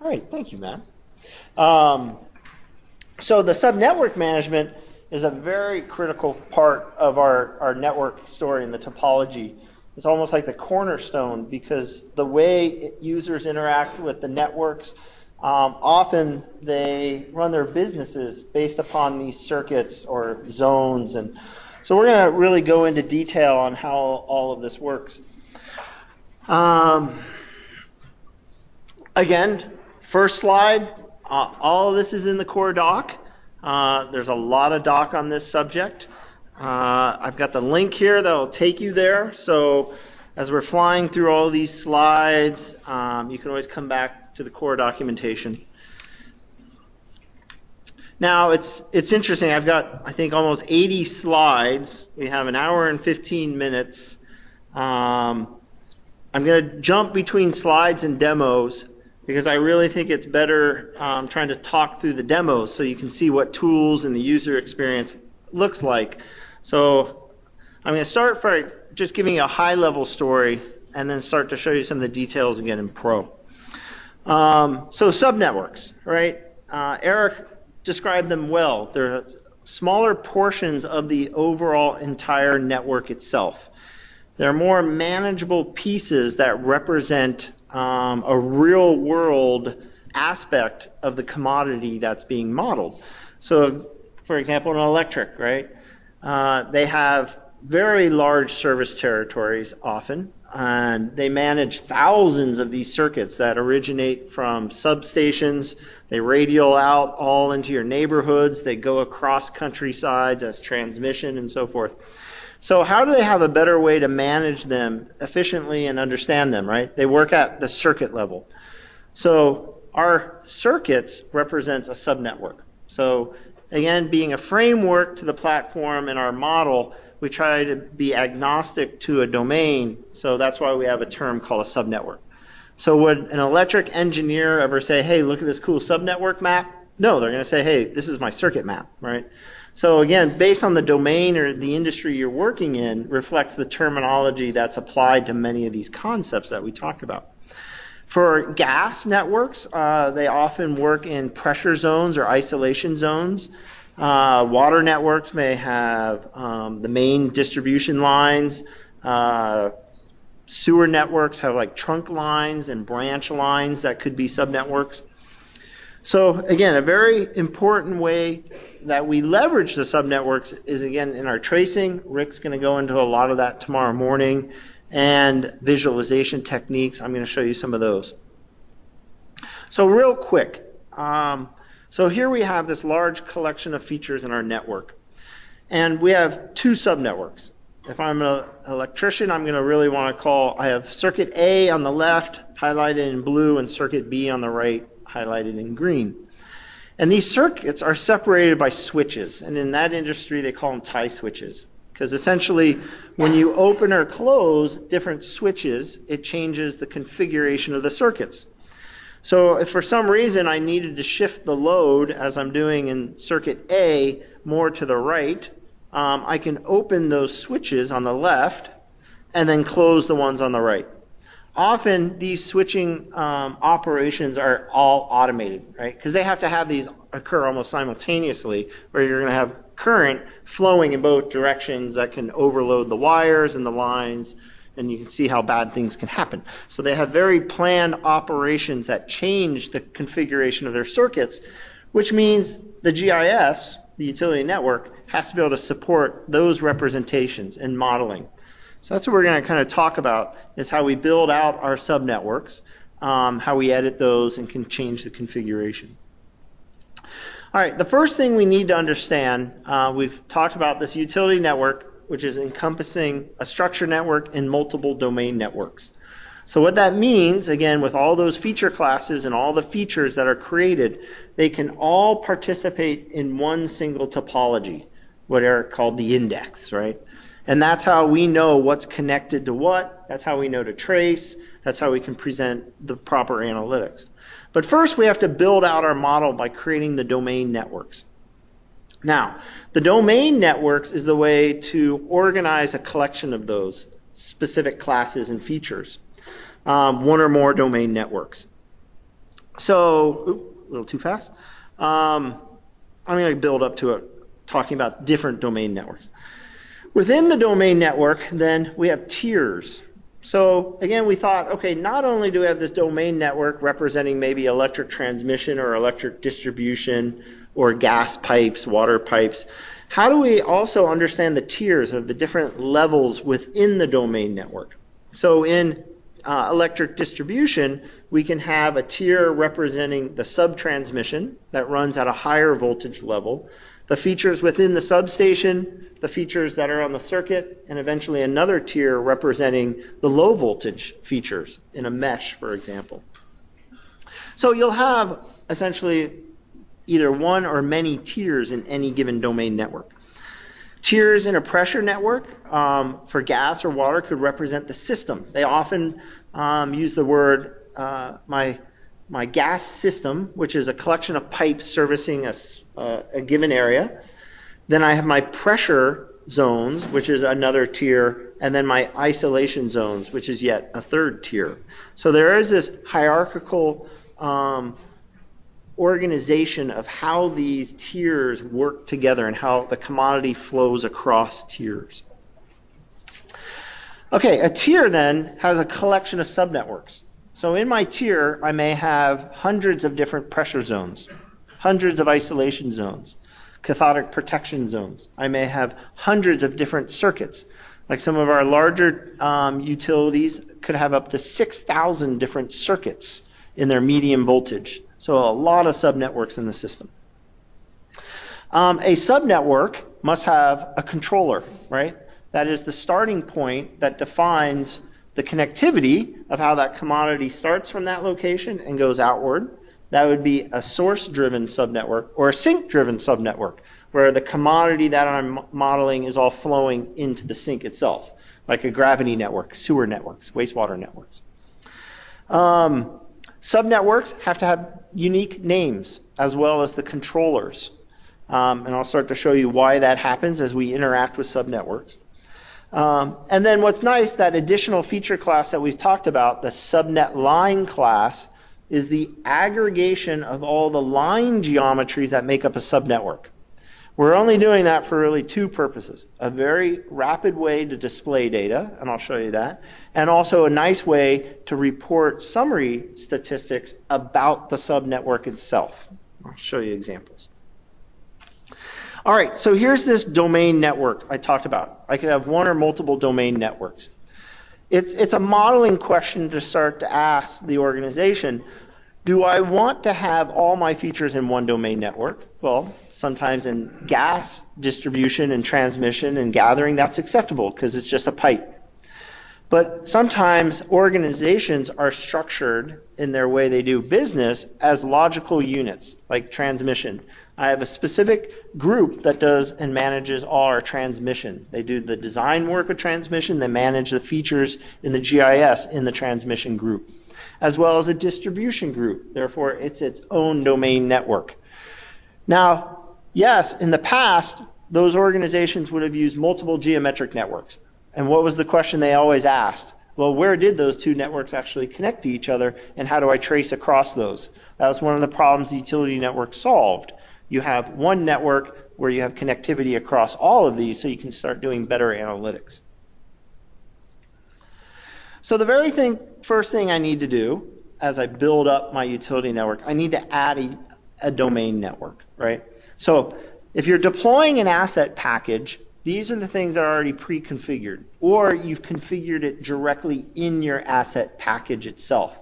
All right, thank you, Matt. So the subnetwork management is a very critical part of our network story and the topology. It's almost like the cornerstone because the way users interact with the networks, often they run their businesses based upon these circuits or zones. And so we're going to really go into detail on how all of this works. Again, first slide, all of this is in the core doc. There's a lot of doc on this subject. I've got the link here that will take you there. So as we're flying through all these slides, you can always come back to the core documentation. Now it's interesting. I've got, I think, almost 80 slides. We have an hour and 15 minutes. I'm going to jump between slides and demos because I really think it's better trying to talk through the demos so you can see what tools and the user experience looks like. So I'm going to start by just giving you a high-level story and then start to show you some of the details again in Pro. So subnetworks, right? Eric described them well. They're smaller portions of the overall entire network itself. They're more manageable pieces that represent a real-world aspect of the commodity that's being modeled. So, for example, an electric, right? They have very large service territories often, and they manage thousands of these circuits that originate from substations. They radial out all into your neighborhoods. They go across countrysides as transmission and so forth. So how do they have a better way to manage them efficiently and understand them, right? They work at the circuit level. So our circuits represents a subnetwork. So again, being a framework to the platform in our model, we try to be agnostic to a domain. So that's why we have a term called a subnetwork. So would an electric engineer ever say, hey, look at this cool subnetwork map? No, they're going to say, hey, this is my circuit map, right? So again, based on the domain or the industry you're working in, reflects the terminology that's applied to many of these concepts that we talked about. For gas networks, they often work in pressure zones or isolation zones. Water networks may have the main distribution lines. Sewer networks have like trunk lines and branch lines that could be subnetworks. So again, a very important way that we leverage the subnetworks is again in our tracing. Rick's going to go into a lot of that tomorrow morning, and visualization techniques. I'm going to show you some of those. So real quick, so here we have this large collection of features in our network, and we have two subnetworks. If I'm an electrician, I'm going to really want to call, I have circuit A on the left, highlighted in blue, and circuit B on the right, highlighted in green. And these circuits are separated by switches, and in that industry they call them tie switches, because essentially when you open or close different switches, it changes the configuration of the circuits. So if for some reason I needed to shift the load, as I'm doing in circuit A, more to the right, I can open those switches on the left and then close the ones on the right. Often these switching operations are all automated, right? Because they have to have these occur almost simultaneously, where you're going to have current flowing in both directions that can overload the wires and the lines, and you can see how bad things can happen. So they have very planned operations that change the configuration of their circuits, which means the GIFs, the utility network, has to be able to support those representations and modeling. So that's what we're going to kind of talk about, is how we build out our subnetworks, how we edit those and can change the configuration. All right, the first thing we need to understand, we've talked about this utility network, which is encompassing a structured network and multiple domain networks. So what that means, again, with all those feature classes and all the features that are created, they can all participate in one single topology, what Eric called the index, right? And that's how we know what's connected to what. That's how we know to trace. That's how we can present the proper analytics. But first, we have to build out our model by creating the domain networks. Now, the domain networks is the way to organize a collection of those specific classes and features, one or more domain networks. So, a little too fast. I'm going to build up to it, talking about different domain networks. Within the domain network, then, we have tiers. So, again, we thought, okay, not only do we have this domain network representing maybe electric transmission or electric distribution or gas pipes, water pipes, how do we also understand the tiers of the different levels within the domain network? So in electric distribution, we can have a tier representing the subtransmission that runs at a higher voltage level, the features within the substation, the features that are on the circuit, and eventually another tier representing the low voltage features in a mesh, for example. So you'll have essentially either one or many tiers in any given domain network. Tiers in a pressure network for gas or water could represent the system. They often use the word my gas system, which is a collection of pipes servicing a given area. Then I have my pressure zones, which is another tier, and then my isolation zones, which is yet a third tier. So there is this hierarchical organization of how these tiers work together and how the commodity flows across tiers. Okay, a tier then has a collection of subnetworks. So in my tier, I may have hundreds of different pressure zones, hundreds of isolation zones, cathodic protection zones. I may have hundreds of different circuits. Like some of our larger utilities could have up to 6,000 different circuits in their medium voltage. So a lot of subnetworks in the system. A subnetwork must have a controller, right? That is the starting point that defines the connectivity of how that commodity starts from that location and goes outward. That would be a source-driven subnetwork or a sink-driven subnetwork, where the commodity that I'm modeling is all flowing into the sink itself, like a gravity network, sewer networks, wastewater networks. Subnetworks have to have unique names as well as the controllers. And I'll start to show you why that happens as we interact with subnetworks. And then what's nice, that additional feature class that we've talked about, the subnet line class, is the aggregation of all the line geometries that make up a subnetwork. We're only doing that for really two purposes: a very rapid way to display data, and I'll show you that, and also a nice way to report summary statistics about the subnetwork itself. I'll show you examples. All right, so here's this domain network I talked about. I could have one or multiple domain networks. It's a modeling question to start to ask the organization, do I want to have all my features in one domain network? Well, sometimes in gas distribution and transmission and gathering, that's acceptable because it's just a pipe. But sometimes organizations are structured in their way they do business as logical units, like transmission. I have a specific group that does and manages all our transmission. They do the design work of transmission, they manage the features in the GIS in the transmission group, as well as a distribution group. Therefore, it's its own domain network. Now, yes, in the past, those organizations would have used multiple geometric networks. And what was the question they always asked? Well, where did those two networks actually connect to each other, and how do I trace across those? That was one of the problems the utility network solved. You have one network where you have connectivity across all of these, so you can start doing better analytics. So the very first thing I need to do as I build up my utility network, I need to add a domain network, right? So if you're deploying an asset package, these are the things that are already pre-configured, or you've configured it directly in your asset package itself.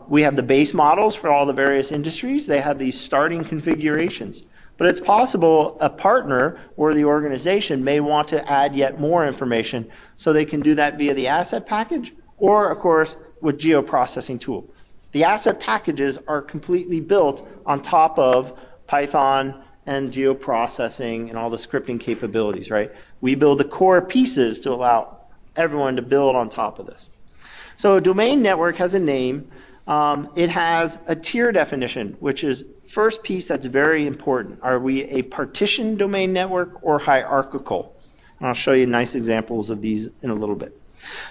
We have the base models for all the various industries. They have these starting configurations. But it's possible a partner or the organization may want to add yet more information, so they can do that via the asset package or, of course, with geoprocessing tool. The asset packages are completely built on top of Python and geoprocessing and all the scripting capabilities, right? We build the core pieces to allow everyone to build on top of this. So a domain network has a name. It has a tier definition, which is first piece that's very important. Are we a partition domain network or hierarchical? And I'll show you nice examples of these in a little bit.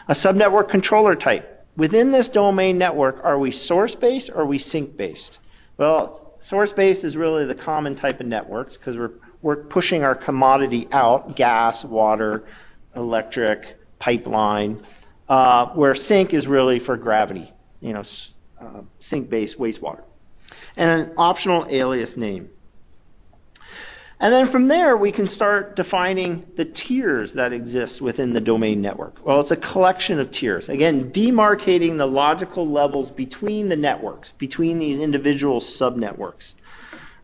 A subnetwork controller type. within this domain network, are we source-based or are we sink-based? Well, source-based is really the common type of networks because we're pushing our commodity out, gas, water, electric, pipeline, where sink is really for gravity, sink-based wastewater. And an optional alias name. And then from there, we can start defining the tiers that exist within the domain network. Well, it's a collection of tiers. Again, demarcating the logical levels between the networks, between these individual subnetworks.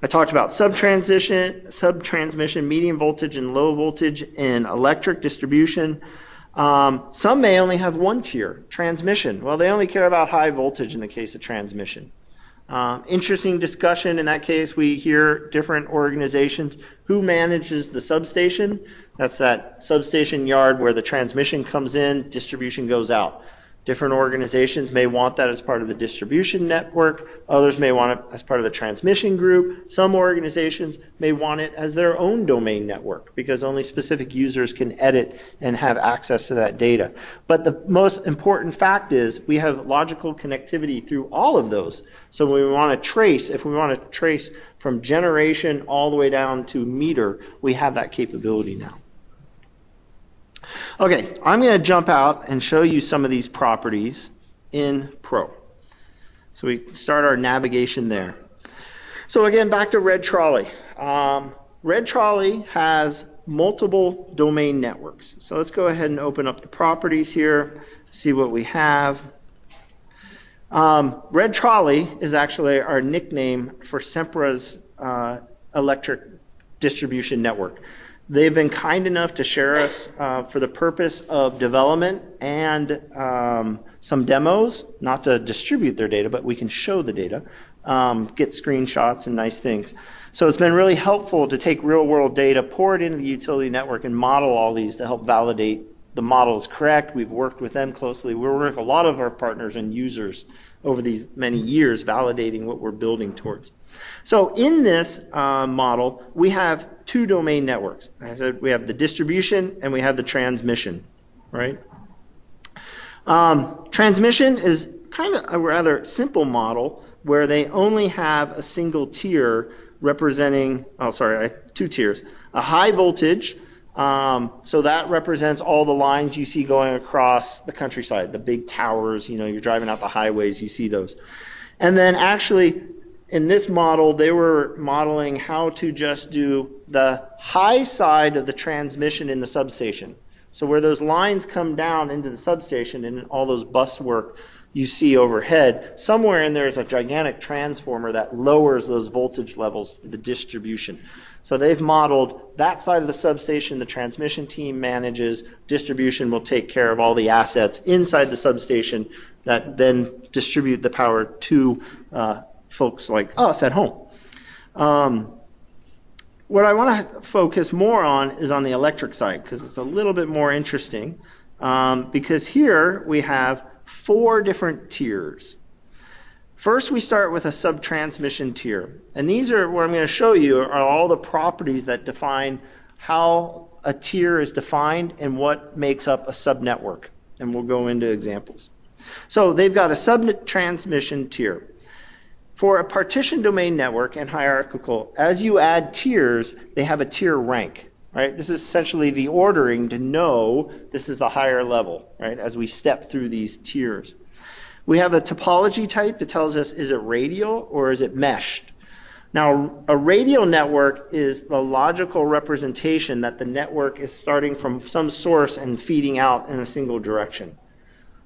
I talked about subtransmission, medium voltage and low voltage, and electric distribution. Some may only have one tier, transmission. Well, they only care about high voltage in the case of transmission. Interesting discussion in that case. We hear different organizations. Who manages the substation? That's that substation yard where the transmission comes in, distribution goes out. Different organizations may want that as part of the distribution network. Others may want it as part of the transmission group. Some organizations may want it as their own domain network because only specific users can edit and have access to that data. But the most important fact is we have logical connectivity through all of those. So when we want to trace, if we want to trace from generation all the way down to meter, we have that capability now. Okay, I'm going to jump out and show you some of these properties in Pro. So we start our navigation there. So again, back to Red Trolley. Red Trolley has multiple domain networks. So let's go ahead and open up the properties here, see what we have. Red Trolley is actually our nickname for Sempra's electric distribution network. They've been kind enough to share us for the purpose of development and some demos, not to distribute their data, but we can show the data, get screenshots and nice things. So it's been really helpful to take real world data, pour it into the utility network and model all these to help validate the model is correct. We've worked with them closely. We're with a lot of our partners and users over these many years validating what we're building towards. So in this model, we have two domain networks. I said we have the distribution and we have the transmission, right? Transmission is kind of a rather simple model where they only have a single tier representing, two tiers. A high voltage, so that represents all the lines you see going across the countryside, the big towers, you're driving out the highways, you see those. And then actually, in this model, they were modeling how to just do the high side of the transmission in the substation. So where those lines come down into the substation and all those bus work you see overhead, somewhere in there is a gigantic transformer that lowers those voltage levels to the distribution. So they've modeled that side of the substation the transmission team manages. Distribution will take care of all the assets inside the substation that then distribute the power to folks like us at home. What I want to focus more on is on the electric side because it's a little bit more interesting because here we have 4 different tiers. First, we start with a subtransmission tier. And these are, what I'm going to show you are all the properties that define how a tier is defined and what makes up a subnetwork. And we'll go into examples. So they've got a subtransmission tier. For a partition domain network and hierarchical, as you add tiers, they have a tier rank. Right? This is essentially the ordering to know this is the higher level, right, as we step through these tiers. We have a topology type that tells us is it radial or is it meshed. Now, a radial network is the logical representation that the network is starting from some source and feeding out in a single direction.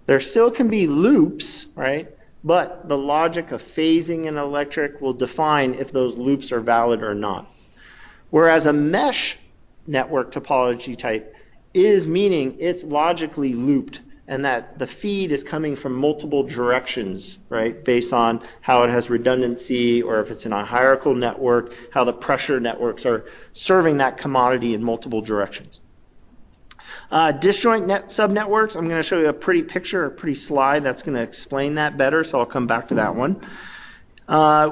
There still can be loops, right, but the logic of phasing in electric will define if those loops are valid or not. Whereas a mesh network topology type is meaning it's logically looped and that the feed is coming from multiple directions, right, based on how it has redundancy or if it's in a hierarchical network, how the pressure networks are serving that commodity in multiple directions. Disjoint subnetworks, I'm going to show you a pretty picture, a pretty slide that's going to explain that better, so I'll come back to that one.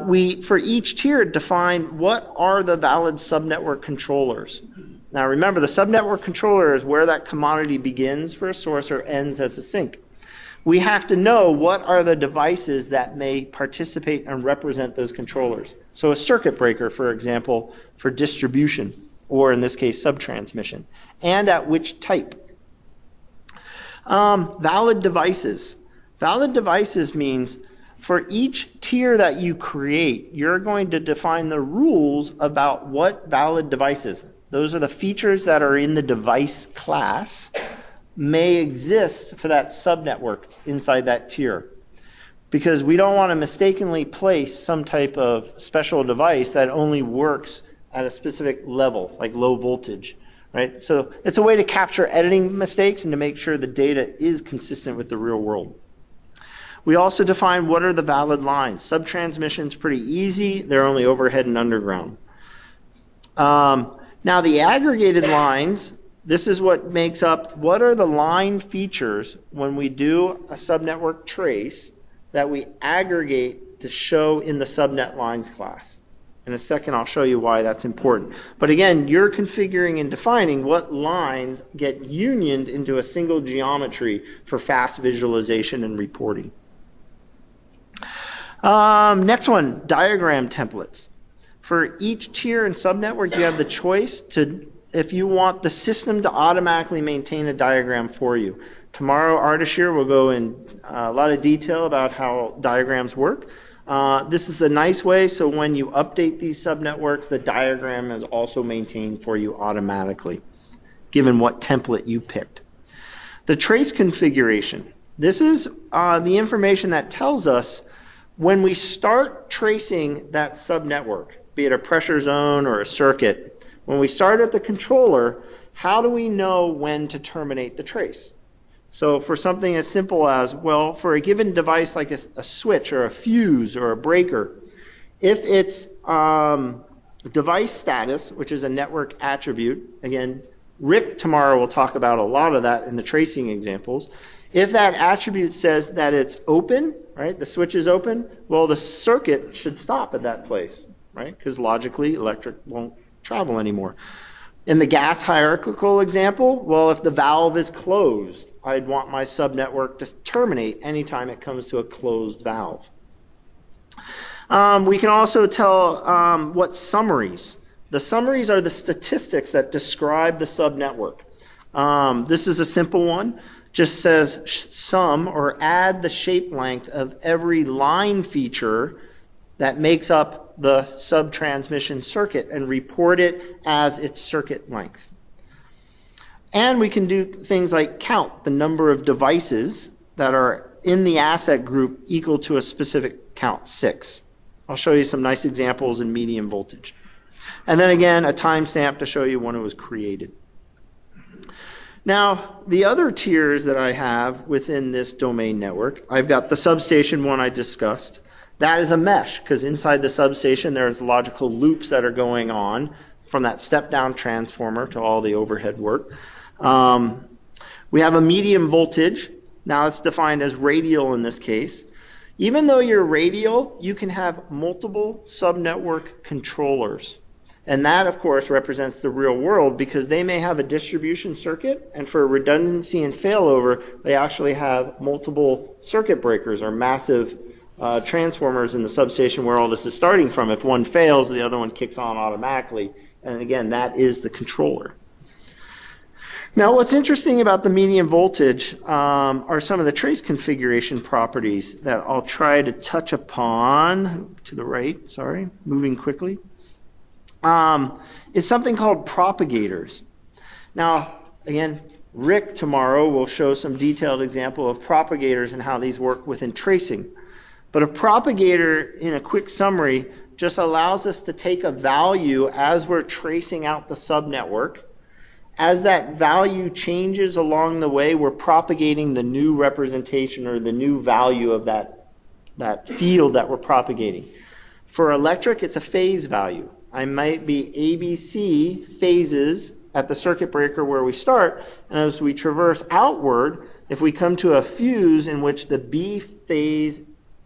We, for each tier, define what are the valid subnetwork controllers. Now remember, the subnetwork controller is where that commodity begins for a source or ends as a sink. we have to know what are the devices that may participate and represent those controllers. So a circuit breaker, for example, for distribution, or in this case, subtransmission, and at which type. Valid devices. Valid devices means for each tier that you create, you're going to define the rules about what valid devices. Those are the features that are in the device class may exist for that subnetwork inside that tier. Because we don't want to mistakenly place some type of special device that only works at a specific level, like low voltage, right? So it's a way to capture editing mistakes and to make sure the data is consistent with the real world. We also define what are the valid lines. Subtransmission is pretty easy. They're only overhead and underground. Now the aggregated lines, this is what makes up what are the line features when we do a subnetwork trace that we aggregate to show in the subnet lines class. In a second, I'll show you why that's important. But again, you're configuring and defining what lines get unioned into a single geometry for fast visualization and reporting. Next one, diagram templates. For each tier and subnetwork, you have the choice to, if you want the system to automatically maintain a diagram for you. Tomorrow, Ardashir will go in a lot of detail about how diagrams work. This is a nice way, so when you update these subnetworks, the diagram is also maintained for you automatically, given what template you picked. The trace configuration. This is the information that tells us when we start tracing that subnetwork, be it a pressure zone or a circuit, when we start at the controller, how do we know when to terminate the trace? So for something as simple as, well, for a given device like a switch or a fuse or a breaker, if it's device status, which is a network attribute, again, Rick tomorrow will talk about a lot of that in the tracing examples. If that attribute says that it's open, right, the switch is open, well, the circuit should stop at that place, right, because logically electric won't travel anymore. In the gas hierarchical example, well, if the valve is closed, I'd want my subnetwork to terminate anytime it comes to a closed valve. We can also tell what summaries. The summaries are the statistics that describe the subnetwork. This is a simple one. Just says sum or add the shape length of every line feature that makes up the subtransmission circuit and report it as its circuit length. And we can do things like count the number of devices that are in the asset group equal to a specific count, 6. I'll show you some nice examples in medium voltage. And then again, a timestamp to show you when it was created. Now, the other tiers that I have within this domain network, I've got the substation one I discussed. That is a mesh, because inside the substation there's logical loops that are going on from that step-down transformer to all the overhead work. We have a medium voltage. Now it's defined as radial in this case. Even though you're radial, you can have multiple subnetwork controllers. And that, of course, represents the real world because they may have a distribution circuit, and for redundancy and failover, they actually have multiple circuit breakers or massive transformers in the substation where all this is starting from. If one fails, the other one kicks on automatically. And again, that is the controller. Now, what's interesting about the medium voltage are some of the trace configuration properties that I'll try to touch upon. To the right, sorry, moving quickly. Is something called propagators. Now, again, Rick tomorrow will show some detailed example of propagators and how these work within tracing. But a propagator, in a quick summary, just allows us to take a value as we're tracing out the subnetwork. As that value changes along the way, we're propagating the new representation or the new value of that field that we're propagating. For electric, it's a phase value. I might be ABC phases at the circuit breaker where we start, and as we traverse outward, if we come to a fuse in which the B phase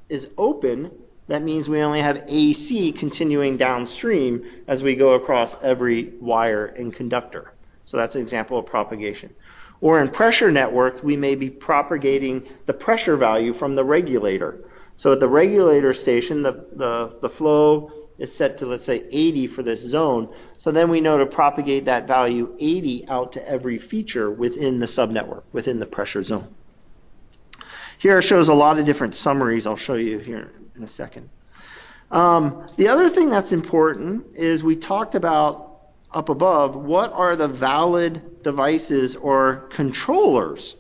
is open, that means we only have AC continuing downstream as we go across every wire and conductor. So that's an example of propagation. Or in pressure networks, we may be propagating the pressure value from the regulator. So at the regulator station, the flow is set to, let's say, 80 for this zone. So then we know to propagate that value 80 out to every feature within the subnetwork, within the pressure zone. Here it shows a lot of different summaries. I'll show you here in a second. The other thing that's important is we talked about up above, what are the valid devices or controllers?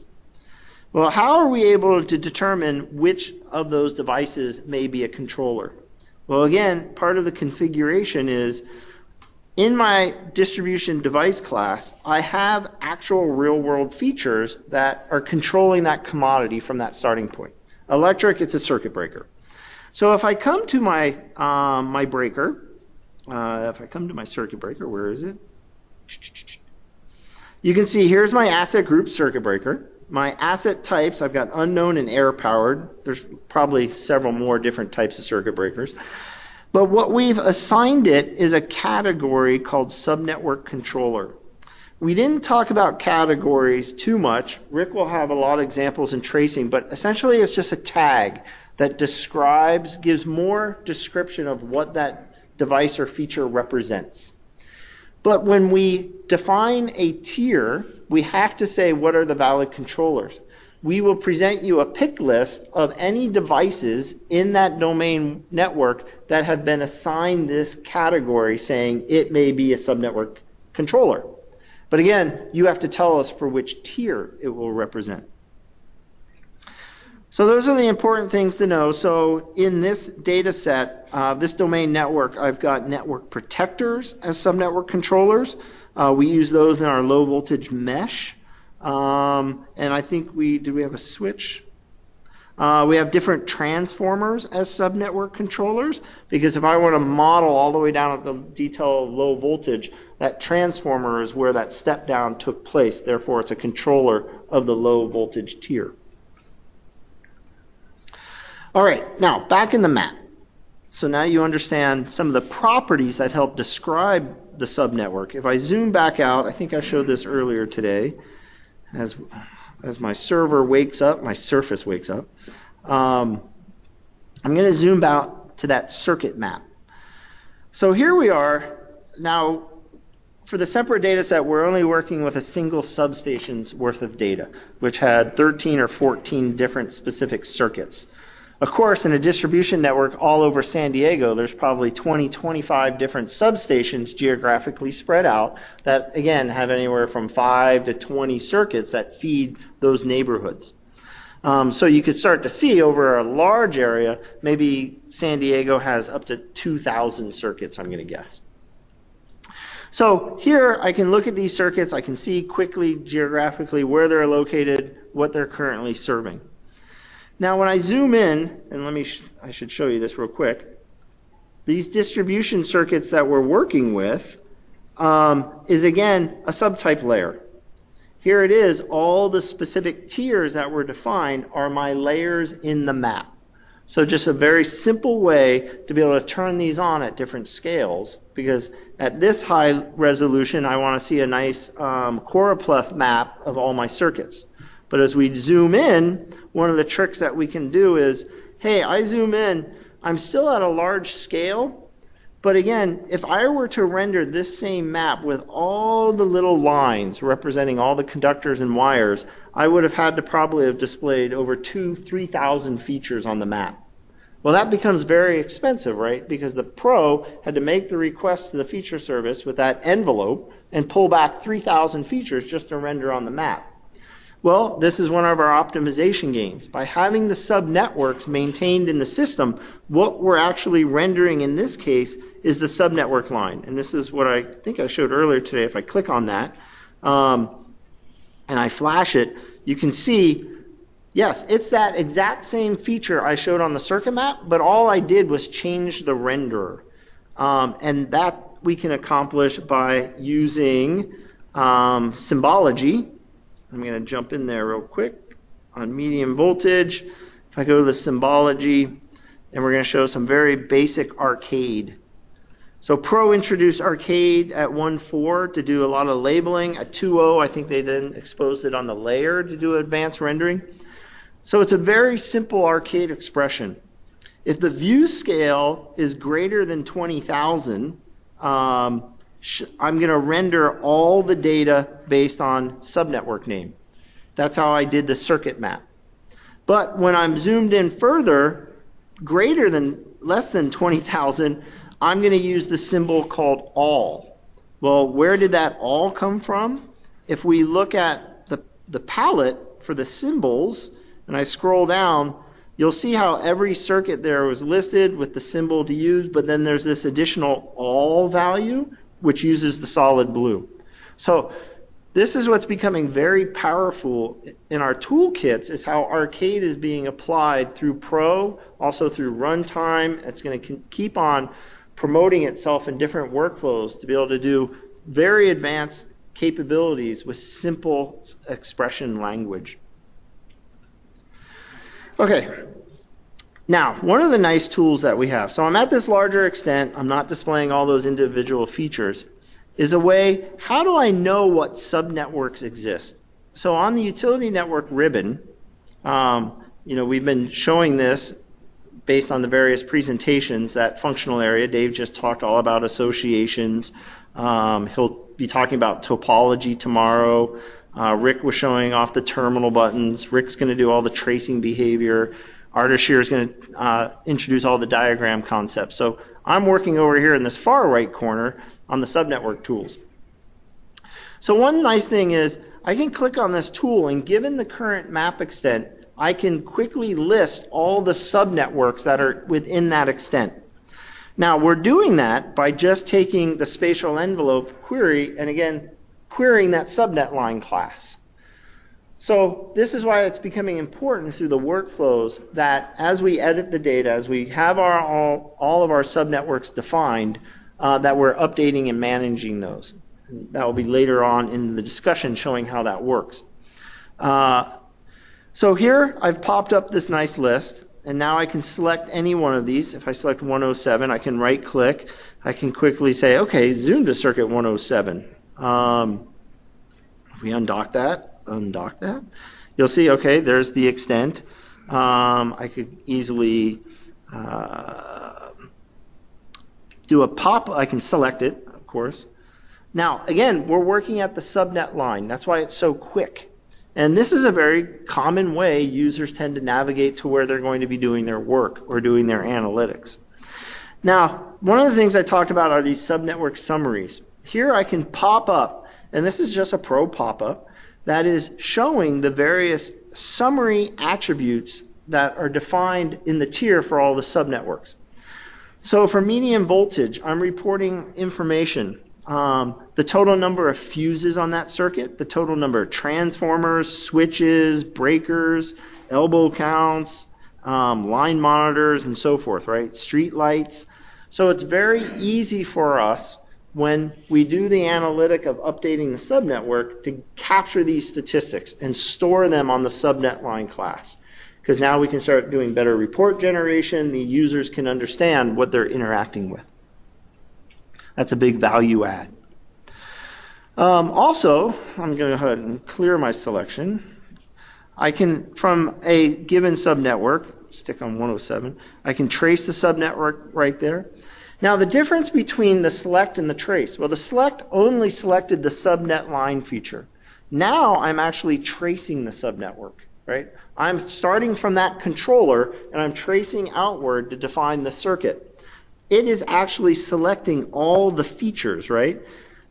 Well, how are we able to determine which of those devices may be a controller? Well, again, part of the configuration is in my distribution device class, I have actual real-world features that are controlling that commodity from that starting point. Electric, it's a circuit breaker. So if I come to my my breaker, if I come to my circuit breaker, where is it? You can see here's my asset group circuit breaker. My asset types, I've got unknown and air powered. There's probably several more different types of circuit breakers. But what we've assigned it is a category called subnetwork controller. We didn't talk about categories too much. Rick will have a lot of examples in tracing, but essentially it's just a tag that describes, gives more description of what that device or feature represents. But when we define a tier, we have to say what are the valid controllers. We will present you a pick list of any devices in that domain network that have been assigned this category saying it may be a subnetwork controller. But again, you have to tell us for which tier it will represent. So those are the important things to know. So in this data set, this domain network, I've got network protectors as subnetwork controllers. We use those in our low voltage mesh. And I think we have a switch? We have different transformers as subnetwork controllers, because if I want to model all the way down at the detail of low voltage, that transformer is where that step down took place. Therefore, it's a controller of the low voltage tier. All right, now back in the map. So now you understand some of the properties that help describe the subnetwork. If I zoom back out, I think I showed this earlier today, as my server wakes up, my surface wakes up, I'm going to zoom out to that circuit map. So here we are. Now, for the separate data set, we're only working with a single substation's worth of data, which had 13 or 14 different specific circuits. Of course, in a distribution network all over San Diego, there's probably 20, 25 different substations geographically spread out that, again, have anywhere from 5 to 20 circuits that feed those neighborhoods. So you could start to see over a large area, maybe San Diego has up to 2,000 circuits, I'm going to guess. So here I can look at these circuits. I can see quickly geographically where they're located, what they're currently serving. Now when I zoom in, and I should show you this real quick, these distribution circuits that we're working with is again a subtype layer. Here it is, all the specific tiers that were defined are my layers in the map. So just a very simple way to be able to turn these on at different scales, because at this high resolution I want to see a nice choropleth map of all my circuits. But as we zoom in, one of the tricks that we can do is, hey, I zoom in, I'm still at a large scale, but again, if I were to render this same map with all the little lines representing all the conductors and wires, I would have had to probably have displayed over 3,000 features on the map. Well, that becomes very expensive, right? Because the pro had to make the request to the feature service with that envelope and pull back 3,000 features just to render on the map. Well, this is one of our optimization gains. By having the subnetworks maintained in the system, what we're actually rendering in this case is the subnetwork line. And this is what I think I showed earlier today. If I click on that and I flash it, you can see, yes, it's that exact same feature I showed on the circuit map, but all I did was change the renderer. And that we can accomplish by using symbology. I'm going to jump in there real quick on medium voltage. If I go to the symbology, and we're going to show some very basic arcade. So Pro introduced Arcade at 1.4 to do a lot of labeling. At 2.0, I think they then exposed it on the layer to do advanced rendering. So it's a very simple Arcade expression. If the view scale is greater than 20,000, I'm going to render all the data based on subnetwork name. That's how I did the circuit map. But when I'm zoomed in further, less than 20,000, I'm going to use the symbol called all. Well, where did that all come from? If we look at the palette for the symbols, and I scroll down, you'll see how every circuit there was listed with the symbol to use, but then there's this additional all value, which uses the solid blue. So this is what's becoming very powerful in our toolkits, is how Arcade is being applied through Pro, also through runtime. It's going to keep on promoting itself in different workflows to be able to do very advanced capabilities with simple expression language. Okay, now one of the nice tools that we have, so I'm at this larger extent, I'm not displaying all those individual features, is a way, how do I know what subnetworks exist? So on the utility network ribbon, we've been showing this based on the various presentations, that functional area. Dave just talked all about associations. He'll be talking about topology tomorrow. Rick was showing off the terminal buttons. Rick's going to do all the tracing behavior. Ardashir is going to introduce all the diagram concepts. So I'm working over here in this far right corner on the subnetwork tools. So one nice thing is I can click on this tool, and given the current map extent, I can quickly list all the subnetworks that are within that extent. Now we're doing that by just taking the spatial envelope query and again querying that subnet line class. So this is why it's becoming important through the workflows that as we edit the data, as we have all of our subnetworks defined, that we're updating and managing those. That will be later on in the discussion showing how that works. So here I've popped up this nice list, and now I can select any one of these. If I select 107, I can right click. I can quickly say, okay, zoom to circuit 107. If we undock that, you'll see, okay, there's the extent. I could easily do a pop. I can select it, of course. Now, again, we're working at the subnet line. That's why it's so quick. And this is a very common way users tend to navigate to where they're going to be doing their work or doing their analytics. Now, one of the things I talked about are these subnetwork summaries. Here I can pop up, and this is just a Pro pop-up, that is showing the various summary attributes that are defined in the tier for all the subnetworks. So for medium voltage, I'm reporting information. The total number of fuses on that circuit, the total number of transformers, switches, breakers, elbow counts, line monitors, and so forth, right? Street lights. So it's very easy for us when we do the analytic of updating the subnetwork to capture these statistics and store them on the subnet line class. Because now we can start doing better report generation. The users can understand what they're interacting with. That's a big value add. Also, I'm going to go ahead and clear my selection. I can, from a given subnetwork, stick on 107, I can trace the subnetwork right there. Now the difference between the select and the trace, well, the select only selected the subnet line feature. Now I'm actually tracing the subnetwork, right? I'm starting from that controller and I'm tracing outward to define the circuit. It is actually selecting all the features, right?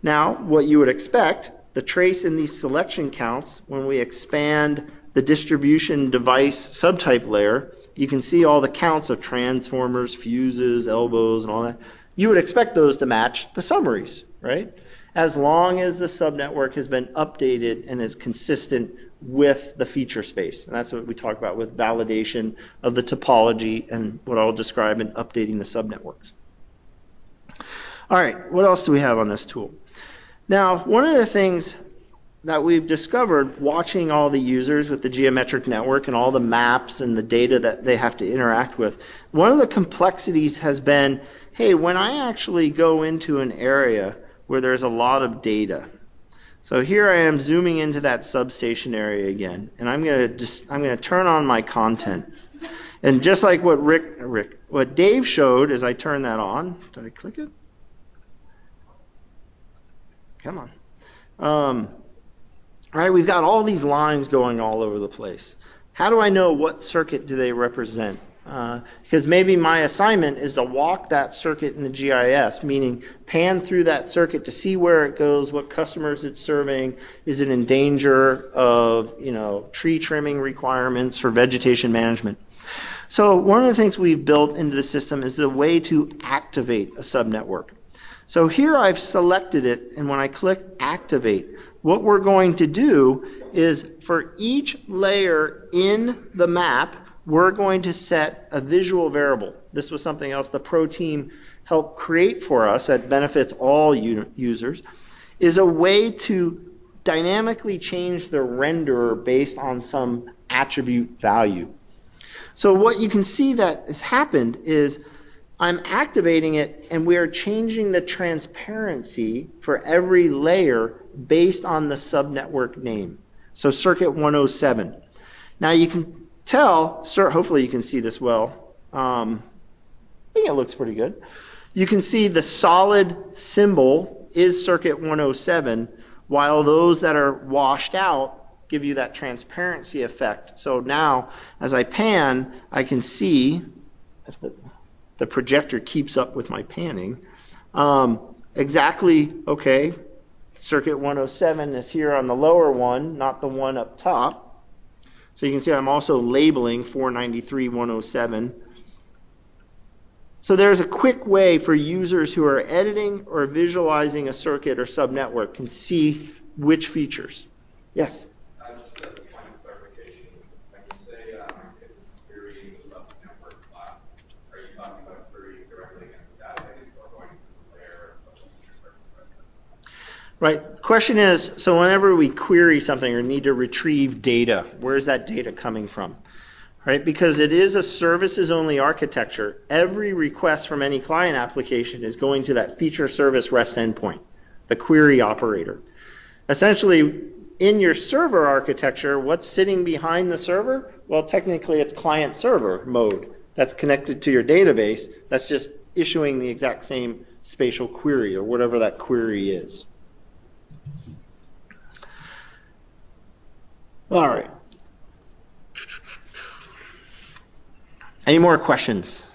Now, what you would expect, the trace in these selection counts, when we expand the distribution device subtype layer, you can see all the counts of transformers, fuses, elbows, and all that. You would expect those to match the summaries, right? As long as the subnetwork has been updated and is consistent with the feature space. And that's what we talk about with validation of the topology and what I'll describe in updating the subnetworks. All right, what else do we have on this tool? Now, one of the things that we've discovered watching all the users with the geometric network and all the maps and the data that they have to interact with, one of the complexities has been hey, when I actually go into an area where there's a lot of data, so here I am zooming into that substation area again, and I'm going to turn on my content. And just like what what Dave showed as I turn that on, did I click it? Come on. All right, we've got all these lines going all over the place. How do I know what circuit do they represent? Because maybe my assignment is to walk that circuit in the GIS, meaning pan through that circuit to see where it goes, what customers it's serving, is it in danger of, tree trimming requirements or vegetation management. So one of the things we've built into the system is the way to activate a subnetwork. So here I've selected it, and when I click activate, what we're going to do is for each layer in the map, we're going to set a visual variable. This was something else the Pro team helped create for us that benefits all users, is a way to dynamically change the renderer based on some attribute value. So what you can see that has happened is I'm activating it, and we are changing the transparency for every layer based on the subnetwork name. So circuit 107. Now you can tell, hopefully you can see this well. I think it looks pretty good. You can see the solid symbol is circuit 107, while those that are washed out give you that transparency effect. So now, as I pan, I can see, if the projector keeps up with my panning, exactly, okay, circuit 107 is here on the lower one, not the one up top. So you can see I'm also labeling 493.107. So there's a quick way for users who are editing or visualizing a circuit or subnetwork can see which features. Yes? Just a point of clarification. When you say it's querying the subnetwork class, are you talking about querying directly against the database or going to the layer of the feature service? Right. The question is, so whenever we query something or need to retrieve data, where's that data coming from? Right? Because it is a services-only architecture, every request from any client application is going to that feature service REST endpoint, the query operator. Essentially, in your server architecture, what's sitting behind the server? Well, technically it's client-server mode that's connected to your database that's just issuing the exact same spatial query or whatever that query is. All right. Any more questions?